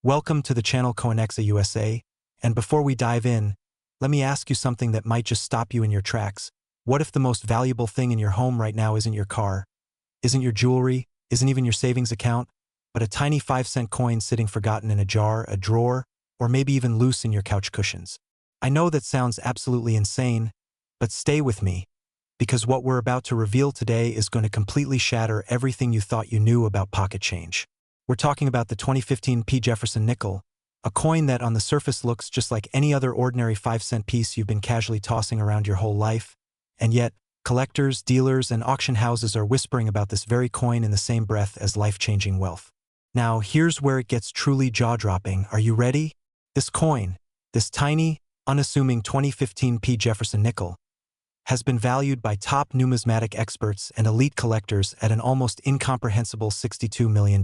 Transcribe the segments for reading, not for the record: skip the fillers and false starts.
Welcome to the channel Coinexa USA, and before we dive in, let me ask you something that might just stop you in your tracks. What if the most valuable thing in your home right now isn't your car, isn't your jewelry, isn't even your savings account, but a tiny 5-cent coin sitting forgotten in a jar, a drawer, or maybe even loose in your couch cushions? I know that sounds absolutely insane, but stay with me, because what we're about to reveal today is going to completely shatter everything you thought you knew about pocket change. We're talking about the 2015 Jefferson nickel, a coin that on the surface looks just like any other ordinary 5-cent piece you've been casually tossing around your whole life, and yet collectors, dealers, and auction houses are whispering about this very coin in the same breath as life-changing wealth. Now, here's where it gets truly jaw-dropping. Are you ready? This coin, this tiny, unassuming 2015 Jefferson nickel, has been valued by top numismatic experts and elite collectors at an almost incomprehensible $62 million.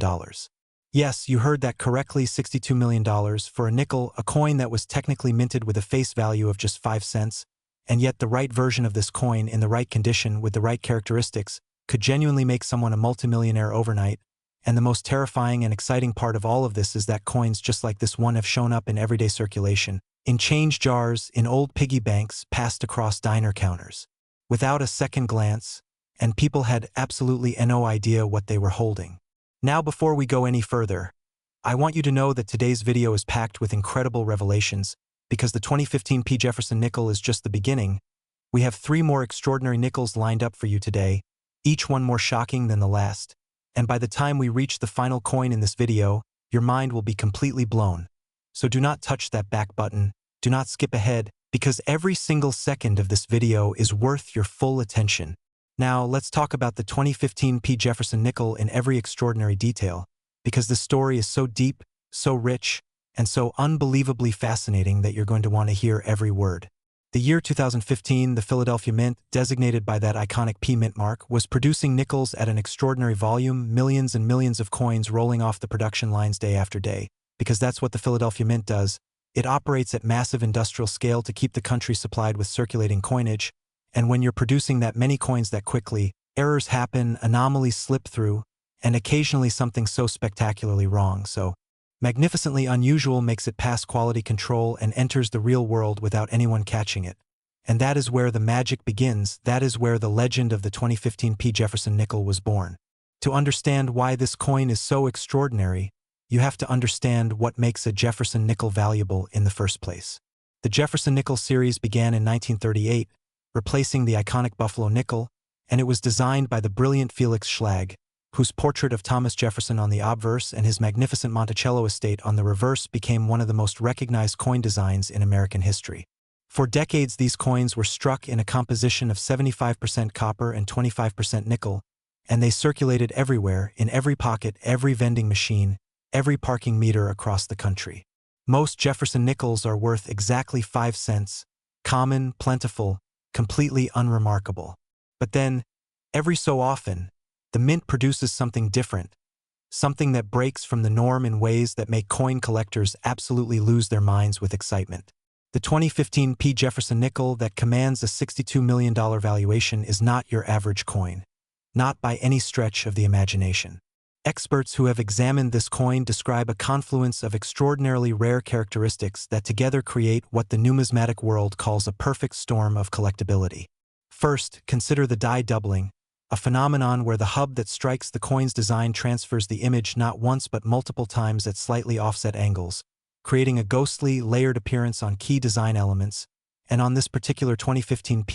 Yes, you heard that correctly, $62 million for a nickel, a coin that was technically minted with a face value of just 5 cents, and yet the right version of this coin in the right condition with the right characteristics could genuinely make someone a multimillionaire overnight. And the most terrifying and exciting part of all of this is that coins just like this one have shown up in everyday circulation, in change jars, in old piggy banks, passed across diner counters, without a second glance, and people had absolutely no idea what they were holding. Now, before we go any further, I want you to know that today's video is packed with incredible revelations, because the 2015 Jefferson nickel is just the beginning. We have 3 more extraordinary nickels lined up for you today, each one more shocking than the last. And by the time we reach the final coin in this video, your mind will be completely blown. So do not touch that back button, do not skip ahead, because every single second of this video is worth your full attention. Now, let's talk about the 2015 Jefferson nickel in every extraordinary detail, because the story is so deep, so rich, and so unbelievably fascinating that you're going to want to hear every word. The year 2015, the Philadelphia Mint, designated by that iconic P mint mark, was producing nickels at an extraordinary volume, millions and millions of coins rolling off the production lines day after day, because that's what the Philadelphia Mint does. It operates at massive industrial scale to keep the country supplied with circulating coinage, and when you're producing that many coins that quickly, errors happen, anomalies slip through, and occasionally something so spectacularly wrong, so magnificently unusual makes it past quality control and enters the real world without anyone catching it. And that is where the magic begins. That is where the legend of the 2015 Jefferson nickel was born. To understand why this coin is so extraordinary, you have to understand what makes a Jefferson nickel valuable in the first place. The Jefferson nickel series began in 1938, replacing the iconic Buffalo nickel, and it was designed by the brilliant Felix Schlag, whose portrait of Thomas Jefferson on the obverse and his magnificent Monticello estate on the reverse became one of the most recognized coin designs in American history. For decades, these coins were struck in a composition of 75% copper and 25% nickel, and they circulated everywhere, in every pocket, every vending machine, every parking meter across the country. Most Jefferson nickels are worth exactly 5 cents, common, plentiful, completely unremarkable. But then, every so often, the mint produces something different, something that breaks from the norm in ways that make coin collectors absolutely lose their minds with excitement. The 2015 Jefferson nickel that commands a $62 million valuation is not your average coin, not by any stretch of the imagination. Experts who have examined this coin describe a confluence of extraordinarily rare characteristics that together create what the numismatic world calls a perfect storm of collectability. First, consider the die doubling, a phenomenon where the hub that strikes the coin's design transfers the image not once but multiple times at slightly offset angles, creating a ghostly, layered appearance on key design elements. And on this particular 2015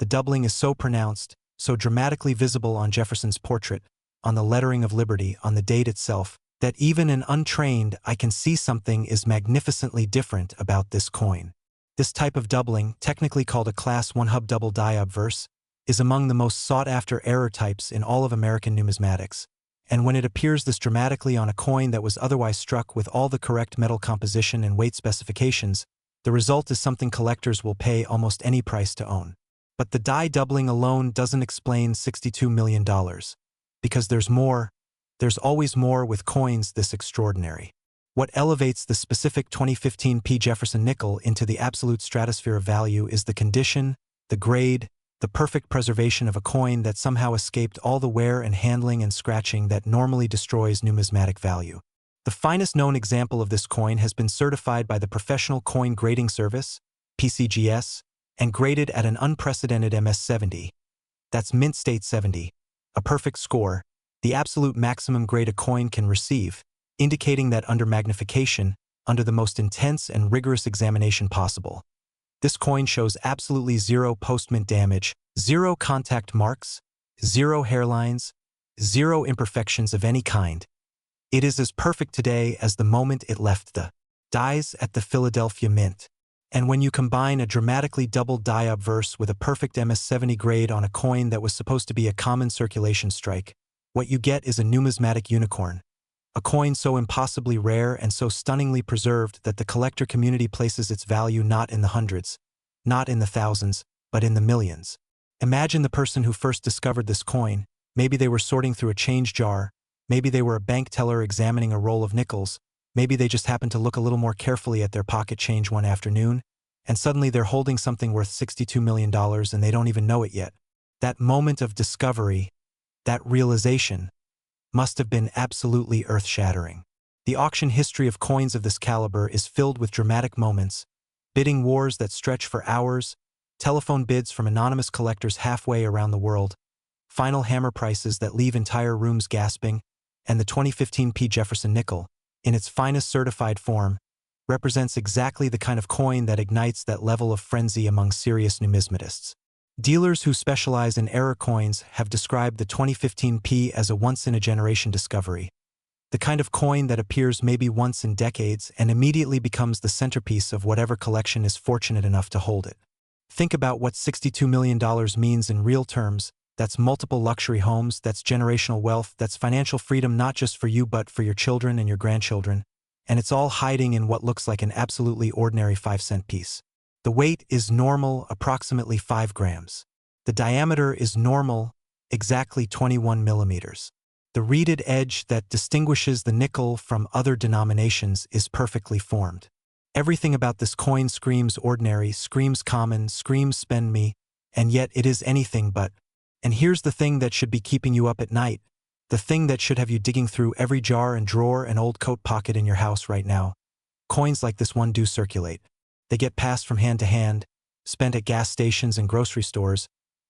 the doubling is so pronounced, so dramatically visible on Jefferson's portrait, on the lettering of liberty, on the date itself, that even an untrained "I can see something" is magnificently different about this coin. This type of doubling, technically called a Class 1 hub double die obverse, is among the most sought-after error types in all of American numismatics, and when it appears this dramatically on a coin that was otherwise struck with all the correct metal composition and weight specifications, the result is something collectors will pay almost any price to own. But the die doubling alone doesn't explain $62 million. Because there's more, there's always more with coins this extraordinary. What elevates the specific 2015 Jefferson nickel into the absolute stratosphere of value is the condition, the grade, the perfect preservation of a coin that somehow escaped all the wear and handling and scratching that normally destroys numismatic value. The finest known example of this coin has been certified by the Professional Coin Grading Service, PCGS, and graded at an unprecedented MS70. That's mint state 70, a perfect score, the absolute maximum grade a coin can receive, indicating that under magnification, under the most intense and rigorous examination possible, this coin shows absolutely zero post-mint damage, zero contact marks, zero hairlines, zero imperfections of any kind. It is as perfect today as the moment it left the dies at the Philadelphia Mint. And when you combine a dramatically doubled die obverse with a perfect MS70 grade on a coin that was supposed to be a common circulation strike, what you get is a numismatic unicorn. A coin so impossibly rare and so stunningly preserved that the collector community places its value not in the hundreds, not in the thousands, but in the millions. Imagine the person who first discovered this coin. Maybe they were sorting through a change jar, maybe they were a bank teller examining a roll of nickels, maybe they just happened to look a little more carefully at their pocket change one afternoon, and suddenly they're holding something worth $62 million and they don't even know it yet. That moment of discovery, that realization, must have been absolutely earth-shattering. The auction history of coins of this caliber is filled with dramatic moments, bidding wars that stretch for hours, telephone bids from anonymous collectors halfway around the world, final hammer prices that leave entire rooms gasping, and the 2015 Jefferson Nickel, in its finest certified form, represents exactly the kind of coin that ignites that level of frenzy among serious numismatists. Dealers who specialize in error coins have described the 2015 as a once-in-a-generation discovery, the kind of coin that appears maybe once in decades and immediately becomes the centerpiece of whatever collection is fortunate enough to hold it. Think about what $62 million means in real terms. That's multiple luxury homes, that's generational wealth, that's financial freedom not just for you but for your children and your grandchildren, and it's all hiding in what looks like an absolutely ordinary 5-cent piece. The weight is normal, approximately 5 grams. The diameter is normal, exactly 21 millimeters. The reeded edge that distinguishes the nickel from other denominations is perfectly formed. Everything about this coin screams ordinary, screams common, screams spend me, and yet it is anything but. And here's the thing that should be keeping you up at night, the thing that should have you digging through every jar and drawer and old coat pocket in your house right now. Coins like this one do circulate. They get passed from hand to hand, spent at gas stations and grocery stores,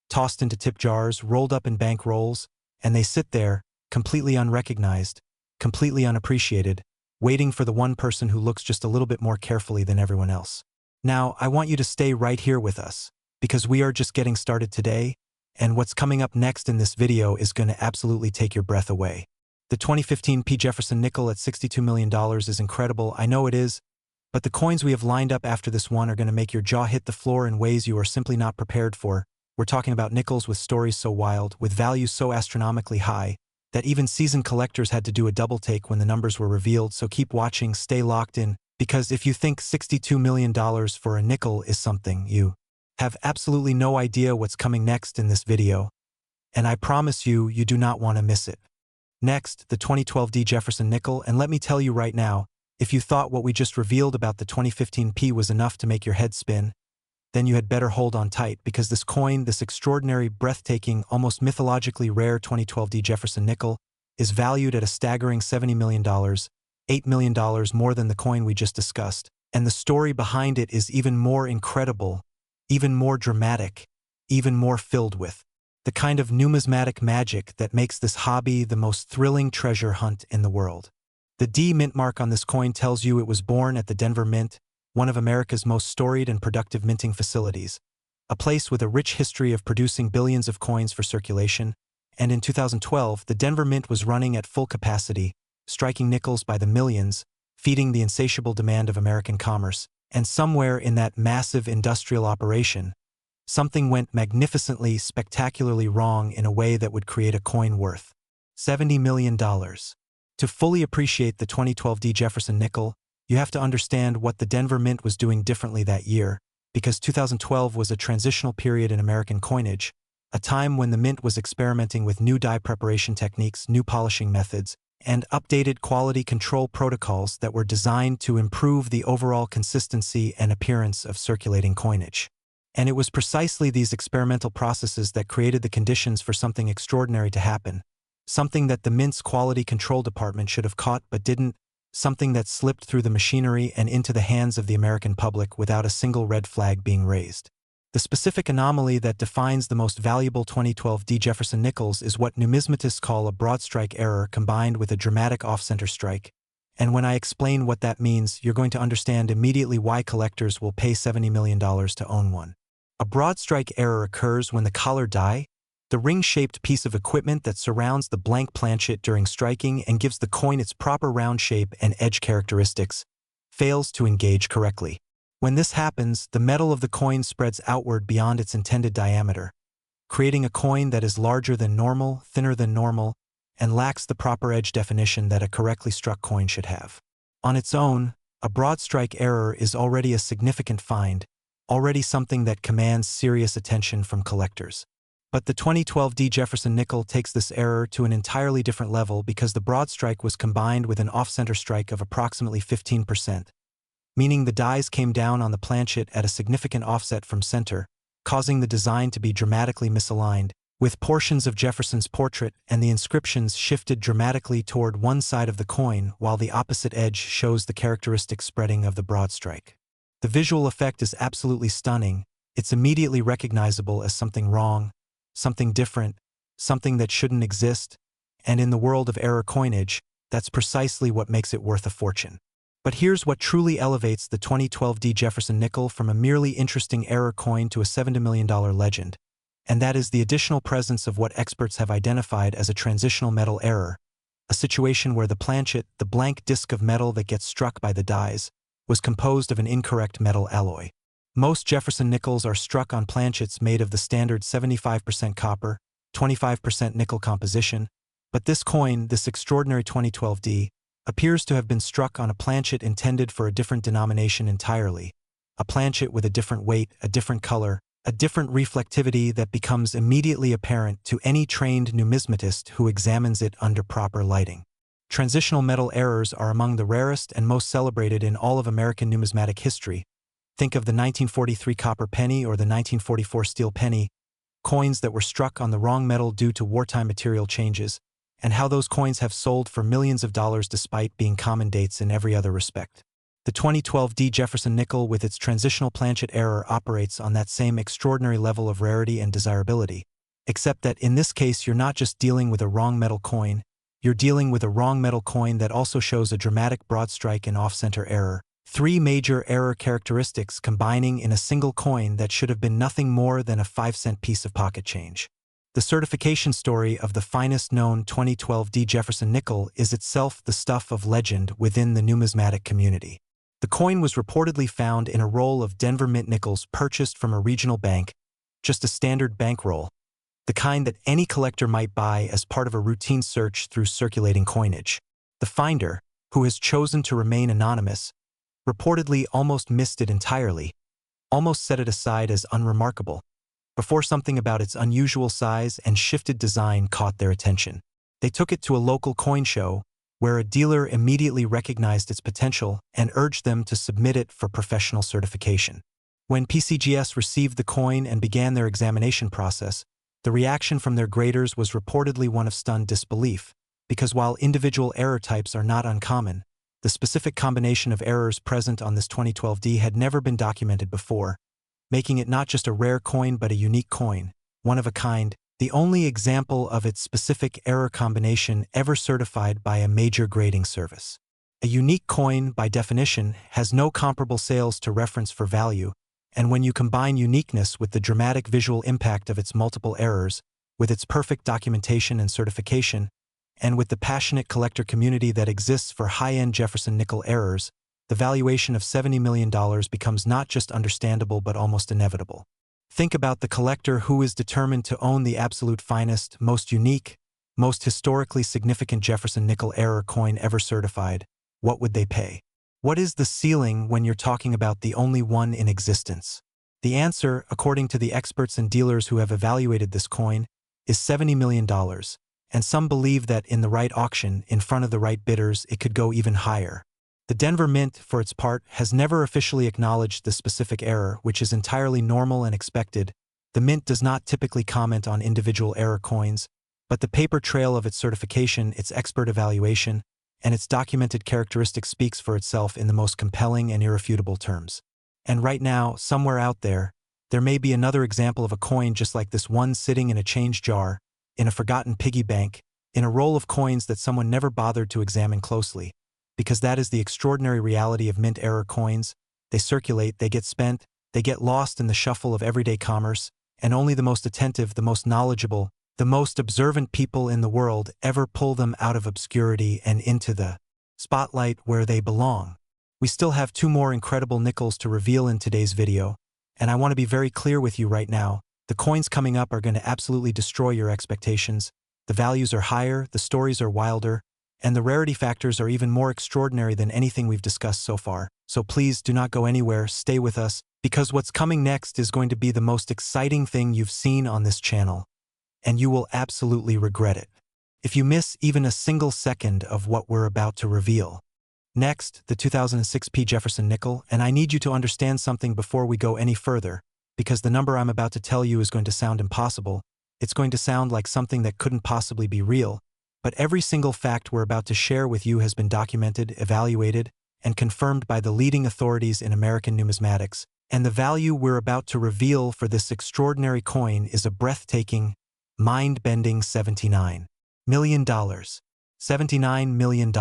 tossed into tip jars, rolled up in bank rolls, and they sit there, completely unrecognized, completely unappreciated, waiting for the one person who looks just a little bit more carefully than everyone else. Now, I want you to stay right here with us, because we are just getting started today, and what's coming up next in this video is going to absolutely take your breath away. The 2015 Jefferson Nickel at $62 million is incredible, I know it is, but the coins we have lined up after this one are going to make your jaw hit the floor in ways you are simply not prepared for. We're talking about nickels with stories so wild, with values so astronomically high, that even seasoned collectors had to do a double take when the numbers were revealed, so keep watching, stay locked in, because if you think $62 million for a nickel is something, you have absolutely no idea what's coming next in this video, and I promise you, you do not want to miss it. Next, the 2012 Jefferson Nickel, and let me tell you right now, if you thought what we just revealed about the 2015 was enough to make your head spin, then you had better hold on tight, because this coin, this extraordinary, breathtaking, almost mythologically rare 2012 Jefferson Nickel, is valued at a staggering $70 million, $8 million more than the coin we just discussed, and the story behind it is even more incredible, even more dramatic, even more filled with the kind of numismatic magic that makes this hobby the most thrilling treasure hunt in the world. The D mint mark on this coin tells you it was born at the Denver Mint, one of America's most storied and productive minting facilities, a place with a rich history of producing billions of coins for circulation, and in 2012, the Denver Mint was running at full capacity, striking nickels by the millions, feeding the insatiable demand of American commerce, and somewhere in that massive industrial operation, something went magnificently, spectacularly wrong in a way that would create a coin worth $70 million. To fully appreciate the 2012 Jefferson Nickel, you have to understand what the Denver Mint was doing differently that year, because 2012 was a transitional period in American coinage, a time when the Mint was experimenting with new die preparation techniques, new polishing methods, and updated quality control protocols that were designed to improve the overall consistency and appearance of circulating coinage. And it was precisely these experimental processes that created the conditions for something extraordinary to happen, something that the Mint's quality control department should have caught but didn't, something that slipped through the machinery and into the hands of the American public without a single red flag being raised. The specific anomaly that defines the most valuable 2012 Jefferson Nickels is what numismatists call a broad strike error combined with a dramatic off-center strike. And when I explain what that means, you're going to understand immediately why collectors will pay $70 million to own one. A broad strike error occurs when the collar die, the ring-shaped piece of equipment that surrounds the blank planchet during striking and gives the coin its proper round shape and edge characteristics, fails to engage correctly. When this happens, the metal of the coin spreads outward beyond its intended diameter, creating a coin that is larger than normal, thinner than normal, and lacks the proper edge definition that a correctly struck coin should have. On its own, a broad strike error is already a significant find, already something that commands serious attention from collectors. But the 2012 Jefferson Nickel takes this error to an entirely different level because the broad strike was combined with an off-center strike of approximately 15%, meaning the dies came down on the planchet at a significant offset from center, causing the design to be dramatically misaligned, with portions of Jefferson's portrait and the inscriptions shifted dramatically toward one side of the coin while the opposite edge shows the characteristic spreading of the broad strike. The visual effect is absolutely stunning. It's immediately recognizable as something wrong, something different, something that shouldn't exist, and in the world of error coinage, that's precisely what makes it worth a fortune. But here's what truly elevates the 2012 Jefferson Nickel from a merely interesting error coin to a $70 million legend, and that is the additional presence of what experts have identified as a transitional metal error, a situation where the planchet, the blank disc of metal that gets struck by the dies, was composed of an incorrect metal alloy. Most Jefferson Nickels are struck on planchets made of the standard 75% copper, 25% nickel composition, but this coin, this extraordinary 2012 appears to have been struck on a planchet intended for a different denomination entirely, a planchet with a different weight, a different color, a different reflectivity that becomes immediately apparent to any trained numismatist who examines it under proper lighting. Transitional metal errors are among the rarest and most celebrated in all of American numismatic history. Think of the 1943 copper penny or the 1944 steel penny, coins that were struck on the wrong metal due to wartime material changes, and how those coins have sold for millions of dollars despite being common dates in every other respect. The 2012 Jefferson Nickel with its transitional planchet error operates on that same extraordinary level of rarity and desirability, except that in this case you're not just dealing with a wrong metal coin, you're dealing with a wrong metal coin that also shows a dramatic broad strike and off-center error. Three major error characteristics combining in a single coin that should have been nothing more than a 5-cent piece of pocket change. The certification story of the finest known 2012 Jefferson Nickel is itself the stuff of legend within the numismatic community. The coin was reportedly found in a roll of Denver mint nickels purchased from a regional bank, just a standard bankroll, the kind that any collector might buy as part of a routine search through circulating coinage. The finder, who has chosen to remain anonymous, reportedly almost missed it entirely, almost set it aside as unremarkable, before something about its unusual size and shifted design caught their attention. They took it to a local coin show, where a dealer immediately recognized its potential and urged them to submit it for professional certification. When PCGS received the coin and began their examination process, the reaction from their graders was reportedly one of stunned disbelief, because while individual error types are not uncommon, the specific combination of errors present on this 2012 had never been documented before, making it not just a rare coin but a unique coin, one of a kind, the only example of its specific error combination ever certified by a major grading service. A unique coin, by definition, has no comparable sales to reference for value, and when you combine uniqueness with the dramatic visual impact of its multiple errors, with its perfect documentation and certification, and with the passionate collector community that exists for high-end Jefferson Nickel errors, the valuation of $70 million becomes not just understandable but almost inevitable. Think about the collector who is determined to own the absolute finest, most unique, most historically significant Jefferson Nickel error coin ever certified. What would they pay? What is the ceiling when you're talking about the only one in existence? The answer, according to the experts and dealers who have evaluated this coin, is $70 million. And some believe that in the right auction, in front of the right bidders, it could go even higher. The Denver Mint, for its part, has never officially acknowledged the specific error, which is entirely normal and expected. The Mint does not typically comment on individual error coins, but the paper trail of its certification, its expert evaluation, and its documented characteristic speaks for itself in the most compelling and irrefutable terms. And right now, somewhere out there may be another example of a coin just like this one sitting in a change jar, in a forgotten piggy bank, in a roll of coins that someone never bothered to examine closely. Because that is the extraordinary reality of mint-era coins. They circulate, they get spent, they get lost in the shuffle of everyday commerce, and only the most attentive, the most knowledgeable, the most observant people in the world ever pull them out of obscurity and into the spotlight where they belong. We still have 2 more incredible nickels to reveal in today's video, and I want to be very clear with you right now. The coins coming up are going to absolutely destroy your expectations. The values are higher, the stories are wilder, and the rarity factors are even more extraordinary than anything we've discussed so far. So please do not go anywhere, stay with us, because what's coming next is going to be the most exciting thing you've seen on this channel, and you will absolutely regret it if you miss even a single second of what we're about to reveal. Next, the 2006 Jefferson nickel, and I need you to understand something before we go any further, because the number I'm about to tell you is going to sound impossible. It's going to sound like something that couldn't possibly be real, but every single fact we're about to share with you has been documented, evaluated, and confirmed by the leading authorities in American numismatics, and the value we're about to reveal for this extraordinary coin is a breathtaking, mind-bending $79 million. $79 million.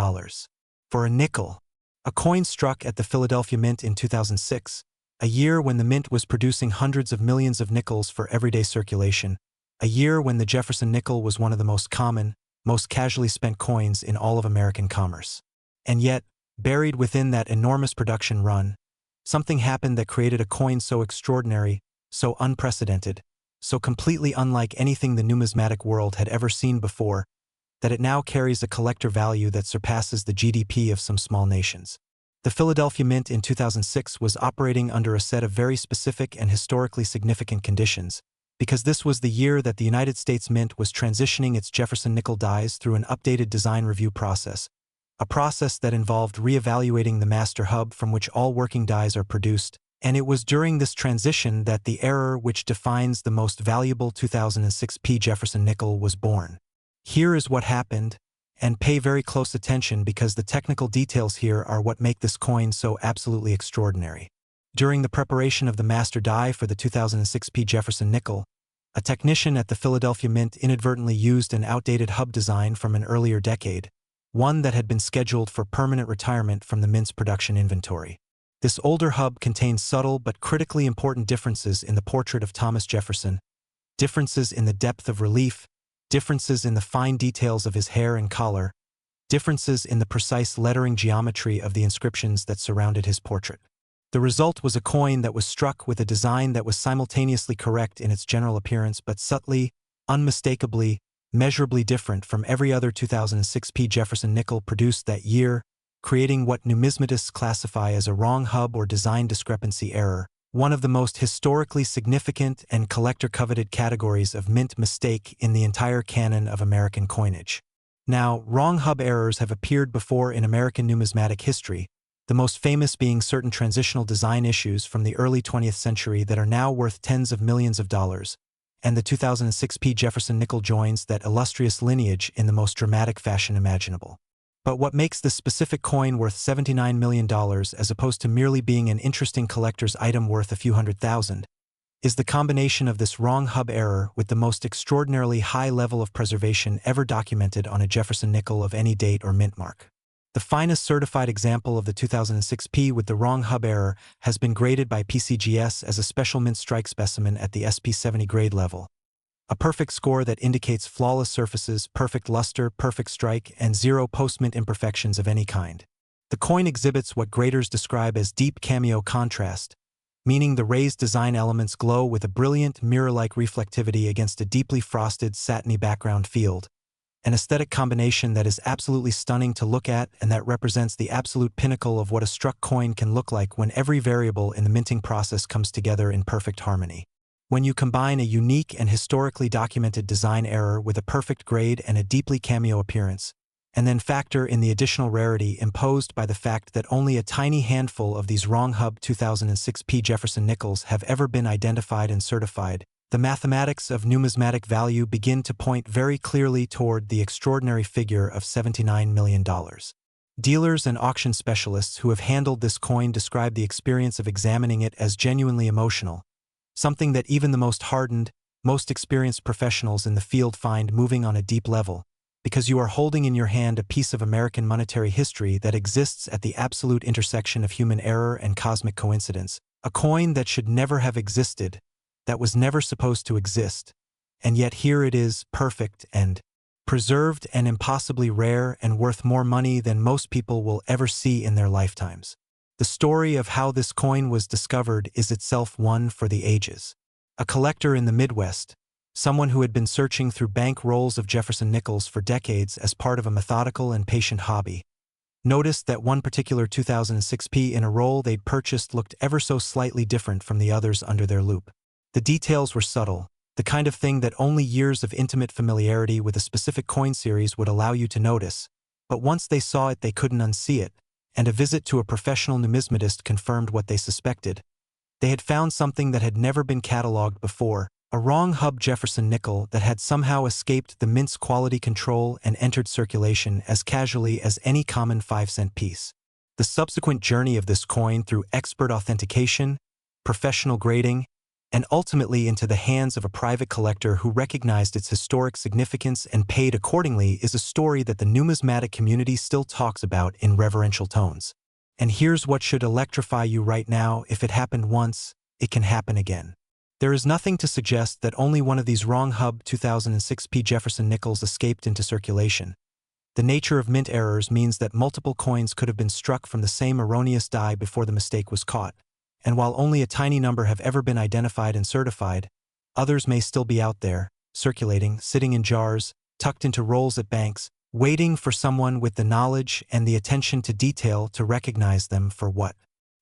For a nickel. A coin struck at the Philadelphia Mint in 2006, a year when the mint was producing hundreds of millions of nickels for everyday circulation, a year when the Jefferson nickel was one of the most common, most casually spent coins in all of American commerce. And yet, buried within that enormous production run, something happened that created a coin so extraordinary, so unprecedented, so completely unlike anything the numismatic world had ever seen before, that it now carries a collector value that surpasses the GDP of some small nations. The Philadelphia Mint in 2006 was operating under a set of very specific and historically significant conditions, because this was the year that the United States Mint was transitioning its Jefferson nickel dies through an updated design review process, a process that involved re-evaluating the master hub from which all working dies are produced, and it was during this transition that the error which defines the most valuable 2006 Jefferson nickel was born. Here is what happened, and pay very close attention because the technical details here are what make this coin so absolutely extraordinary. During the preparation of the master die for the 2006 Jefferson nickel, a technician at the Philadelphia Mint inadvertently used an outdated hub design from an earlier decade, one that had been scheduled for permanent retirement from the Mint's production inventory. This older hub contains subtle but critically important differences in the portrait of Thomas Jefferson, differences in the depth of relief, differences in the fine details of his hair and collar, differences in the precise lettering geometry of the inscriptions that surrounded his portrait. The result was a coin that was struck with a design that was simultaneously correct in its general appearance but subtly, unmistakably, measurably different from every other 2006 Jefferson nickel produced that year, creating what numismatists classify as a wrong hub or design discrepancy error, one of the most historically significant and collector-coveted categories of mint mistake in the entire canon of American coinage. Now, wrong hub errors have appeared before in American numismatic history, the most famous being certain transitional design issues from the early 20th century that are now worth tens of millions of dollars, and the 2006 Jefferson nickel joins that illustrious lineage in the most dramatic fashion imaginable. But what makes this specific coin worth $79 million as opposed to merely being an interesting collector's item worth a few $100,000 is the combination of this wrong hub error with the most extraordinarily high level of preservation ever documented on a Jefferson nickel of any date or mint mark. The finest certified example of the 2006 with the wrong hub error has been graded by PCGS as a special mint strike specimen at the SP70 grade level. A perfect score that indicates flawless surfaces, perfect luster, perfect strike, and zero post-mint imperfections of any kind. The coin exhibits what graders describe as deep cameo contrast, meaning the raised design elements glow with a brilliant, mirror-like reflectivity against a deeply frosted, satiny background field, an aesthetic combination that is absolutely stunning to look at and that represents the absolute pinnacle of what a struck coin can look like when every variable in the minting process comes together in perfect harmony. When you combine a unique and historically documented design error with a perfect grade and a deeply cameo appearance, and then factor in the additional rarity imposed by the fact that only a tiny handful of these wrong hub 2006 Jefferson nickels have ever been identified and certified, the mathematics of numismatic value begin to point very clearly toward the extraordinary figure of $79 million. Dealers and auction specialists who have handled this coin describe the experience of examining it as genuinely emotional, something that even the most hardened, most experienced professionals in the field find moving on a deep level, because you are holding in your hand a piece of American monetary history that exists at the absolute intersection of human error and cosmic coincidence, a coin that should never have existed, that was never supposed to exist, and yet here it is, perfect and preserved and impossibly rare and worth more money than most people will ever see in their lifetimes. The story of how this coin was discovered is itself one for the ages. A collector in the Midwest, someone who had been searching through bank rolls of Jefferson Nickels for decades as part of a methodical and patient hobby, noticed that one particular 2006p in a roll they'd purchased looked ever so slightly different from the others under their loupe. The details were subtle, the kind of thing that only years of intimate familiarity with a specific coin series would allow you to notice, but once they saw it they couldn't unsee it, and a visit to a professional numismatist confirmed what they suspected. They had found something that had never been catalogued before, a wrong hub Jefferson nickel that had somehow escaped the mint's quality control and entered circulation as casually as any common 5-cent piece. The subsequent journey of this coin through expert authentication, professional grading, and ultimately into the hands of a private collector who recognized its historic significance and paid accordingly is a story that the numismatic community still talks about in reverential tones. And here's what should electrify you right now: if it happened once, it can happen again. There is nothing to suggest that only one of these wrong hub 2006p Jefferson Nickels escaped into circulation. The nature of mint errors means that multiple coins could have been struck from the same erroneous die before the mistake was caught. And while only a tiny number have ever been identified and certified, others may still be out there, circulating, sitting in jars, tucked into rolls at banks, waiting for someone with the knowledge and the attention to detail to recognize them for what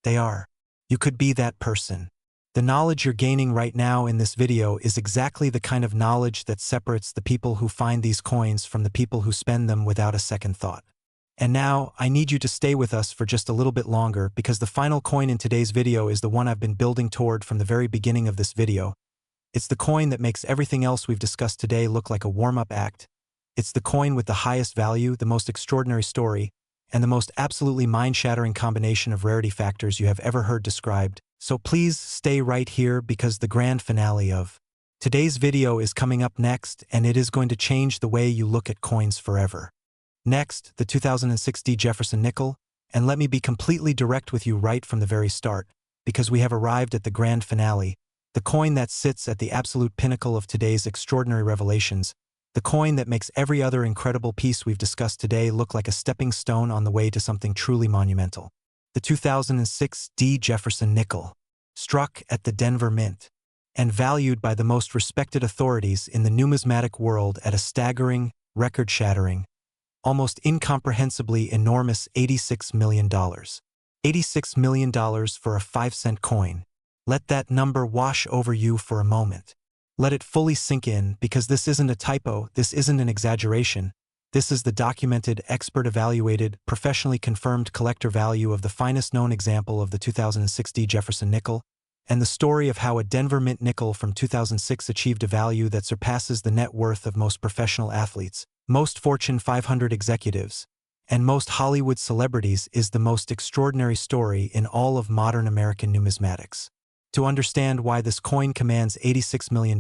they are. You could be that person. The knowledge you're gaining right now in this video is exactly the kind of knowledge that separates the people who find these coins from the people who spend them without a second thought. And now, I need you to stay with us for just a little bit longer because the final coin in today's video is the one I've been building toward from the very beginning of this video. It's the coin that makes everything else we've discussed today look like a warm-up act. It's the coin with the highest value, the most extraordinary story, and the most absolutely mind-shattering combination of rarity factors you have ever heard described. So please stay right here because the grand finale of today's video is coming up next, and it is going to change the way you look at coins forever. Next, the 2006D Jefferson nickel, and let me be completely direct with you right from the very start, because we have arrived at the grand finale, the coin that sits at the absolute pinnacle of today's extraordinary revelations, the coin that makes every other incredible piece we've discussed today look like a stepping stone on the way to something truly monumental. The 2006D Jefferson nickel, struck at the Denver Mint, and valued by the most respected authorities in the numismatic world at a staggering, record-shattering, almost incomprehensibly enormous $86 million. $86 million for a 5-cent coin. Let that number wash over you for a moment. Let it fully sink in, because this isn't a typo, this isn't an exaggeration. This is the documented, expert-evaluated, professionally confirmed collector value of the finest known example of the 2006D Jefferson nickel, and the story of how a Denver Mint nickel from 2006 achieved a value that surpasses the net worth of most professional athletes, most Fortune 500 executives, and most Hollywood celebrities is the most extraordinary story in all of modern American numismatics. To understand why this coin commands $86 million,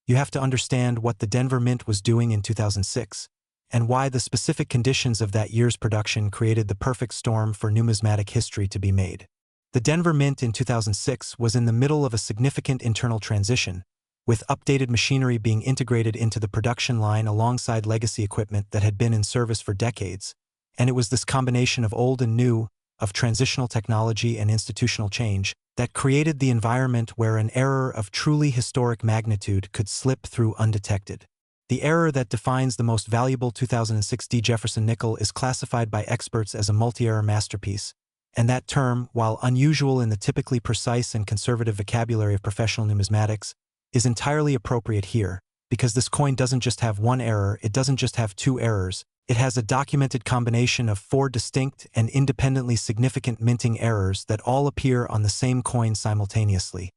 you have to understand what the Denver Mint was doing in 2006, and why the specific conditions of that year's production created the perfect storm for numismatic history to be made. The Denver Mint in 2006 was in the middle of a significant internal transition, with updated machinery being integrated into the production line alongside legacy equipment that had been in service for decades, and it was this combination of old and new, of transitional technology and institutional change, that created the environment where an error of truly historic magnitude could slip through undetected. The error that defines the most valuable 2006D Jefferson nickel is classified by experts as a multi-error masterpiece, and that term, while unusual in the typically precise and conservative vocabulary of professional numismatics, is entirely appropriate here, because this coin doesn't just have one error, it doesn't just have two errors, it has a documented combination of 4 distinct and independently significant minting errors that all appear on the same coin simultaneously,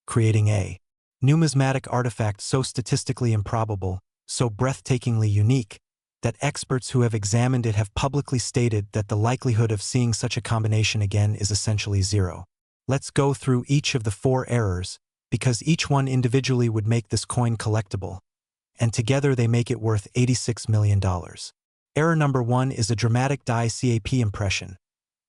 creating a numismatic artifact so statistically improbable, so breathtakingly unique, that experts who have examined it have publicly stated that the likelihood of seeing such a combination again is essentially zero. Let's go through each of the 4 errors, because each one individually would make this coin collectible, and together they make it worth $86 million. Error number 1 is a dramatic die CAP impression,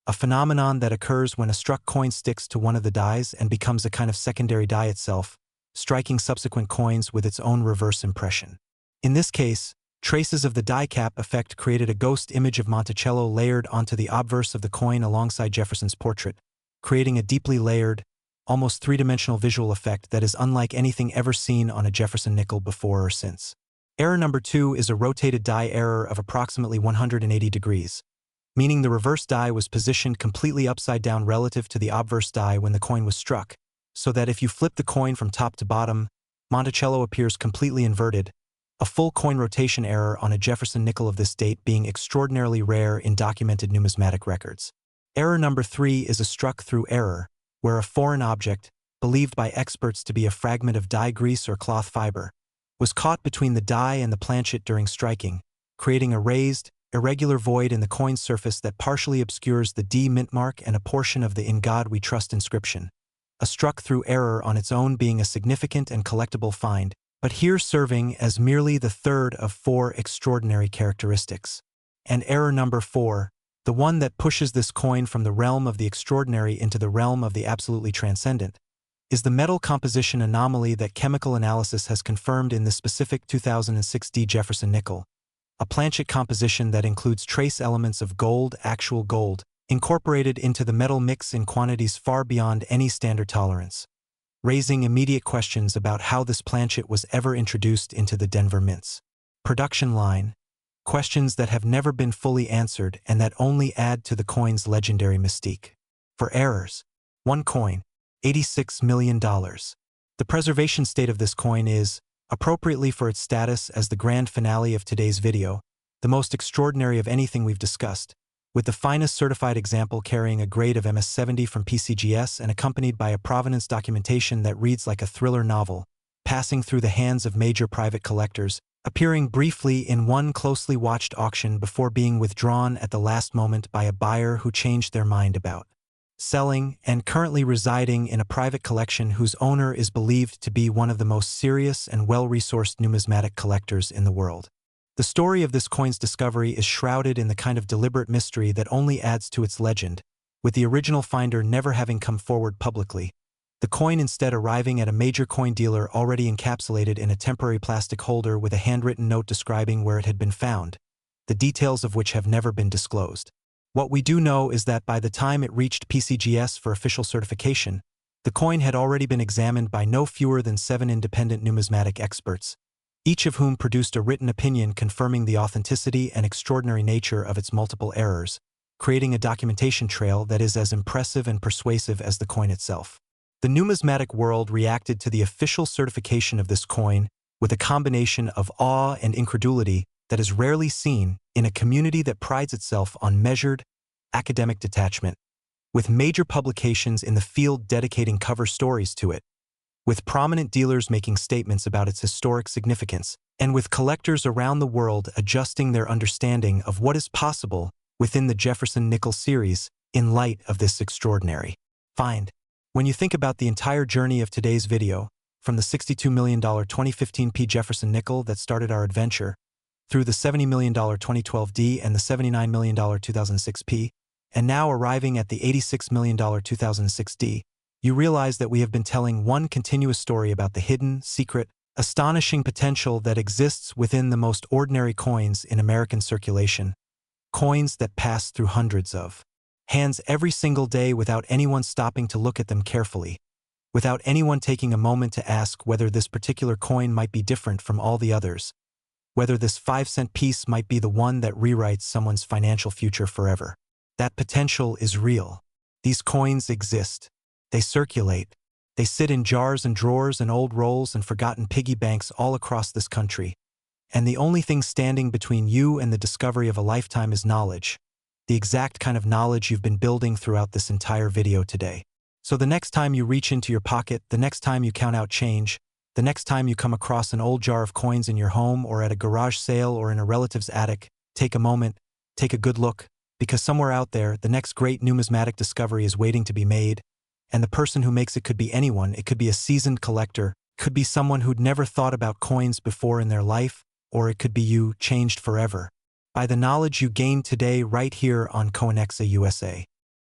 a phenomenon that occurs when a struck coin sticks to one of the dies and becomes a kind of secondary die itself, striking subsequent coins with its own reverse impression. In this case, traces of the die cap effect created a ghost image of Monticello layered onto the obverse of the coin alongside Jefferson's portrait, creating a deeply layered, almost 3-dimensional visual effect that is unlike anything ever seen on a Jefferson nickel before or since. Error number 2 is a rotated die error of approximately 180 degrees, meaning the reverse die was positioned completely upside down relative to the obverse die when the coin was struck, so that if you flip the coin from top to bottom, Monticello appears completely inverted, a full coin rotation error on a Jefferson nickel of this date being extraordinarily rare in documented numismatic records. Error number 3 is a struck-through error, where a foreign object, believed by experts to be a fragment of die grease or cloth fiber, was caught between the die and the planchet during striking, creating a raised, irregular void in the coin's surface that partially obscures the D mint mark and a portion of the "In God We Trust" inscription. A struck-through error on its own being a significant and collectible find, but here serving as merely the third of 4 extraordinary characteristics. And error number 4, the one that pushes this coin from the realm of the extraordinary into the realm of the absolutely transcendent, is the metal composition anomaly that chemical analysis has confirmed in this specific 2006 D Jefferson nickel, a planchet composition that includes trace elements of gold, actual gold, incorporated into the metal mix in quantities far beyond any standard tolerance, raising immediate questions about how this planchet was ever introduced into the Denver Mint's production line, questions that have never been fully answered and that only add to the coin's legendary mystique. For errors, 1 coin, $86 million. The preservation state of this coin is, appropriately for its status as the grand finale of today's video, the most extraordinary of anything we've discussed, with the finest certified example carrying a grade of MS-70 from PCGS and accompanied by a provenance documentation that reads like a thriller novel, passing through the hands of major private collectors, appearing briefly in one closely watched auction before being withdrawn at the last moment by a buyer who changed their mind about selling, and currently residing in a private collection whose owner is believed to be one of the most serious and well-resourced numismatic collectors in the world. The story of this coin's discovery is shrouded in the kind of deliberate mystery that only adds to its legend, with the original finder never having come forward publicly, the coin instead arriving at a major coin dealer already encapsulated in a temporary plastic holder with a handwritten note describing where it had been found, the details of which have never been disclosed. What we do know is that by the time it reached PCGS for official certification, the coin had already been examined by no fewer than 7 independent numismatic experts, each of whom produced a written opinion confirming the authenticity and extraordinary nature of its multiple errors, creating a documentation trail that is as impressive and persuasive as the coin itself. The numismatic world reacted to the official certification of this coin with a combination of awe and incredulity that is rarely seen in a community that prides itself on measured, academic detachment, with major publications in the field dedicating cover stories to it, with prominent dealers making statements about its historic significance, and with collectors around the world adjusting their understanding of what is possible within the Jefferson Nickels series in light of this extraordinary find. When you think about the entire journey of today's video, from the $62 million 2015 P Jefferson nickel that started our adventure, through the $70 million 2012 D and the $79 million 2006 P, and now arriving at the $86 million 2006 D, you realize that we have been telling one continuous story about the hidden, secret, astonishing potential that exists within the most ordinary coins in American circulation, coins that pass through hundreds of hands every single day without anyone stopping to look at them carefully, without anyone taking a moment to ask whether this particular coin might be different from all the others, whether this 5-cent piece might be the one that rewrites someone's financial future forever. That potential is real. These coins exist. They circulate. They sit in jars and drawers and old rolls and forgotten piggy banks all across this country. And the only thing standing between you and the discovery of a lifetime is knowledge, the exact kind of knowledge you've been building throughout this entire video today. So the next time you reach into your pocket, the next time you count out change, The next time you come across an old jar of coins in your home or at a garage sale or in a relative's attic, take a moment, take a good look, because somewhere out there, the next great numismatic discovery is waiting to be made, and the person who makes it could be anyone. It could be a seasoned collector, could be someone who'd never thought about coins before in their life, or it could be you, changed forever by the knowledge you gained today right here on Coinexa USA.